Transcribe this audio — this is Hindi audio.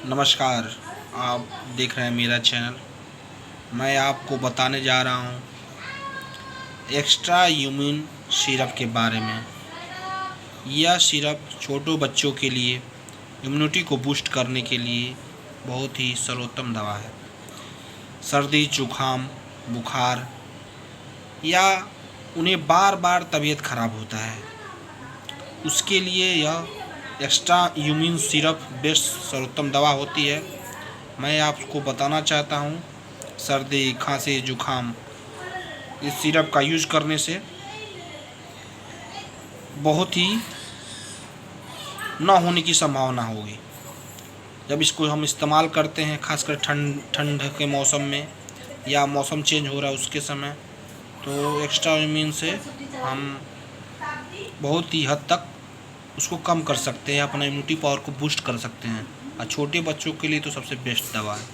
नमस्कार। आप देख रहे हैं मेरा चैनल। मैं आपको बताने जा रहा हूँ एक्स्ट्रा इम्यून सिरप के बारे में। यह सिरप छोटों बच्चों के लिए इम्यूनिटी को बूस्ट करने के लिए बहुत ही सर्वोत्तम दवा है। सर्दी, जुखाम, बुखार या उन्हें बार बार तबीयत खराब होता है, उसके लिए यह एक्स्ट्रा इम्यून सिरप बेस्ट सर्वोत्तम दवा होती है। मैं आपको बताना चाहता हूँ, सर्दी, खांसी, जुखाम इस सिरप का यूज़ करने से बहुत ही ना होने की संभावना होगी। जब इसको हम इस्तेमाल करते हैं, खासकर ठंड के मौसम में या मौसम चेंज हो रहा है उसके समय, तो एक्स्ट्रा इम्यून से हम बहुत ही हद तक उसको कम कर सकते हैं, अपना इम्यूनिटी पावर को बूस्ट कर सकते हैं। और छोटे बच्चों के लिए तो सबसे बेस्ट दवा है।